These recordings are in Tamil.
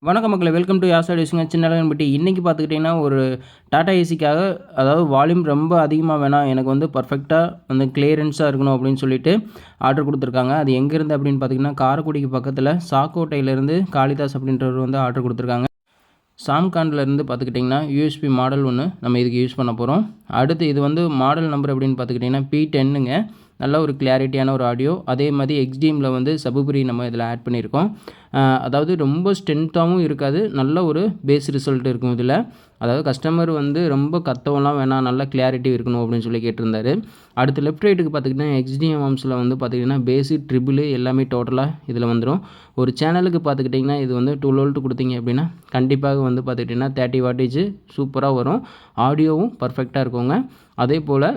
வணக்கம் மக்களே, வெல்கம் டு யாசர் யூஸிங்க சின்னலகன் பட்டி. இன்றைக்கி பார்த்துக்கிட்டிங்கன்னா ஒரு டாடா ஏசிக்காக, அதாவது வால்யூம் ரொம்ப அதிகமாக வேணாம், எனக்கு வந்து பர்ஃபெக்டாக வந்து கிளியரன்ஸாக இருக்கணும் அப்படின்னு சொல்லிட்டு ஆர்டர் கொடுத்துருக்காங்க. அது எங்கேருந்து அப்படின்னு பார்த்தீங்கன்னா, காரைக்குடிக்கு பக்கத்தில் சாக்கோட்டையிலேருந்து காளிதாஸ் அப்படின்றவர் வந்து ஆர்டர் கொடுத்துருக்காங்க. சாம்கான்லேருந்து பார்த்துக்கிட்டிங்கன்னா யூஎஸ்பி மாடல் ஒன்று நம்ம இதுக்கு யூஸ் பண்ண போகிறோம். அடுத்து இது வந்து மாடல் நம்பர் அப்படின்னு பார்த்துக்கிட்டிங்கன்னா P10ங்க. நல்ல ஒரு கிளாரிட்டியான ஒரு ஆடியோ. அதே மாதிரி எக்ஸ்டிஎம்மில் வந்து சபுபரி நம்ம இதில் ஆட் பண்ணியிருக்கோம். அதாவது ரொம்ப ஸ்ட்ரென்த்தாகவும் இருக்காது, நல்ல ஒரு பேஸ் ரிசல்ட் இருக்கும் இதில். அதாவது கஸ்டமர் வந்து ரொம்ப கத்தவெல்லாம் வேணாம், நல்ல கிளாரிட்டி இருக்கணும் அப்படின்னு சொல்லி கேட்டிருந்தாரு. அடுத்து லெஃப்ட் ரைட்டுக்கு பார்த்துக்கிட்டிங்கன்னா எக்ஸ்டிஎம் ஆர்ம்ஸில் வந்து பார்த்திங்கன்னா பேஸு ட்ரிபிள் எல்லாமே டோட்டலாக இதில் வந்துடும். ஒரு சேனலுக்கு பார்த்துக்கிட்டிங்கன்னா இது வந்து 12 வோல்ட் கொடுத்தீங்க அப்படின்னா கண்டிப்பாக வந்து பார்த்துக்கிட்டிங்கன்னா 30 வாட்டேஜ் சூப்பராக வரும். ஆடியோவும் பர்ஃபெக்டாக இருக்குங்க. அதே போல்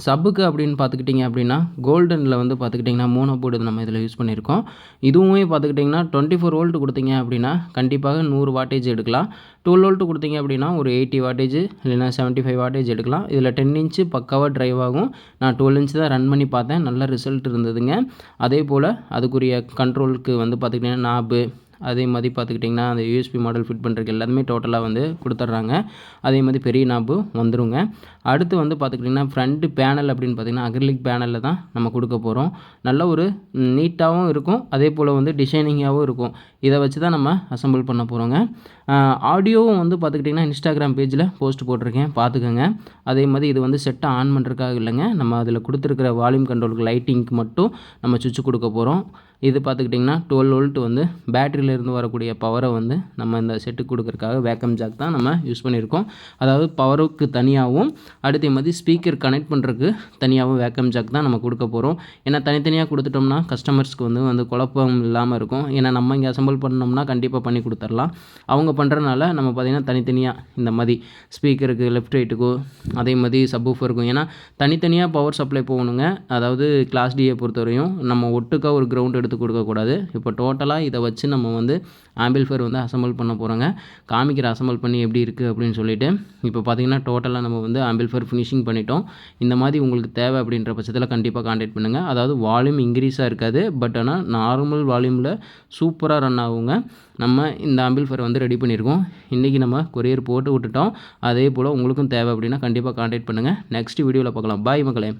சப்புக்கு அப்படின்னு பார்த்துக்கிட்டிங்க அப்படின்னா கோல்டனில் வந்து பார்த்துக்கிட்டிங்கன்னா மோனோ போர்டு நம்ம இதில் யூஸ் பண்ணியிருக்கோம். இதுவுமே பார்த்துக்கிட்டிங்கன்னா 24 வோல்ட் கொடுத்தீங்க அப்படின்னா கண்டிப்பாக 100 வாட்டேஜ் எடுக்கலாம். 12 வோல்ட் கொடுத்தீங்க அப்படின்னா ஒரு 80 வாட்டேஜ் இல்லைனா 75 வாட்டேஜ் எடுக்கலாம். இதில் 10 இன்ச்சு பக்காவாக ட்ரைவ் ஆகும். நான் 12 இன்ச் தான் ரன் பண்ணி பார்த்தேன், நல்ல ரிசல்ட் இருந்ததுங்க. அதே போல் அதுக்குரிய கண்ட்ரோலுக்கு வந்து பார்த்துக்கிட்டிங்கன்னா நாபு, அதே மாதிரி பார்த்துக்கிட்டிங்கன்னா அந்த யூஎஸ்பி மாடல் ஃபிட் பண்ணுறதுக்கு எல்லாத்துமே டோட்டலாக வந்து கொடுத்துட்றாங்க. அதே மாதிரி பெரிய நாபு வந்துருங்க. அடுத்து வந்து பார்த்துக்கிட்டிங்கன்னா ஃப்ரண்ட் பேனல் அப்படின்னு பார்த்திங்கன்னா அக்ரிலிக் பேனலில் தான் நம்ம கொடுக்க போகிறோம். நல்ல ஒரு நீட்டாகவும் இருக்கும், அதே போல் வந்து டிசைனிங்காகவும் இருக்கும். இதை வச்சு தான் நம்ம அசம்பிள் பண்ண போகிறோங்க. ஆடியோவும் வந்து பார்த்துக்கிட்டிங்கன்னா இன்ஸ்டாகிராம் பேஜில் போஸ்ட் போட்டிருக்கேன், பார்த்துக்கோங்க. அதே மாதிரி இது வந்து செட்டை ஆன் பண்ணுறதுக்காக இல்லைங்க, நம்ம அதில் கொடுத்துருக்கிற வால்யூம் கண்ட்ரோலுக்கு லைட்டிங்க்கு மட்டும் நம்ம சுவிட்ச் கொடுக்க போகிறோம். இது பார்த்துக்கிட்டிங்கன்னா 12 வோல்ட் வந்து பேட்டரியிலேருந்து வரக்கூடிய பவரை வந்து நம்ம இந்த செட்டுக்கு கொடுக்குறதுக்காக வேக்கம் ஜாக் தான் நம்ம யூஸ் பண்ணியிருக்கோம். அதாவது பவருக்கு தனியாகவும், அடுத்த மாதிரி ஸ்பீக்கர் கனெக்ட் பண்ணுறதுக்கு தனியாகவும் வேக்கம் ஜாக் தான் நம்ம கொடுக்க போகிறோம். ஏன்னா தனித்தனியாக கொடுத்துட்டோம்னா கஸ்டமர்ஸ்க்கு வந்து குழப்பம் இல்லாமல் இருக்கும். ஏன்னா நம்ம இங்கே அசம்பிள் பண்ணோம்னா கண்டிப்பாக பண்ணி கொடுத்துர்லாம். அவங்க பண்ணுறதுனால நம்ம பார்த்திங்கன்னா தனித்தனியாக இந்த மாதிரி ஸ்பீக்கருக்கு லெஃப்ட் ரைட்டுக்கோ, அதே மாதிரி சப்வூஃபருக்கும், ஏன்னா தனித்தனியாக பவர் சப்ளை போகணுங்க. அதாவது கிளாஸ் டியை பொறுத்தவரையும் நம்ம ஒட்டுக்கா ஒரு கிரவுண்ட் எடுத்து கொடுக்கக்கூடாது. இப்போ டோட்டலாக இதை வச்சு நம்ம வந்து ஆம்பிள்ஃபயர் வந்து அசம்பிள் பண்ண போகிறோங்க. காமிக்கிற அசம்பிள் பண்ணி எப்படி இருக்குது அப்படின்னு சொல்லிட்டு. இப்போ பார்த்திங்கன்னா டோட்டலாக நம்ம வந்து ஆம்பிள்ஃபயர் ஃபினிஷிங் பண்ணிட்டோம். இந்த மாதிரி உங்களுக்கு தேவை அப்படின்ற பட்சத்தில் கண்டிப்பாக கான்டாக்ட் பண்ணுங்கள். அதாவது வால்யூம் இன்க்ரீஸாக இருக்காது, பட் ஆனால் நார்மல் வால்யூமில் சூப்பராக ரன் ஆகுங்க. நம்ம இந்த ஆம்பிள்ஃபயர் வந்து ரெடி பண்ணியிருக்கோம். இன்றைக்கி நம்ம கொரியர் போட்டு விட்டுட்டோம். அதே போல் உங்களுக்கும் தேவை அப்படின்னா கண்டிப்பாக கான்டாக்ட் பண்ணுங்கள். நெக்ஸ்ட் வீடியோவில் பார்க்கலாம். பாய் மக்களே.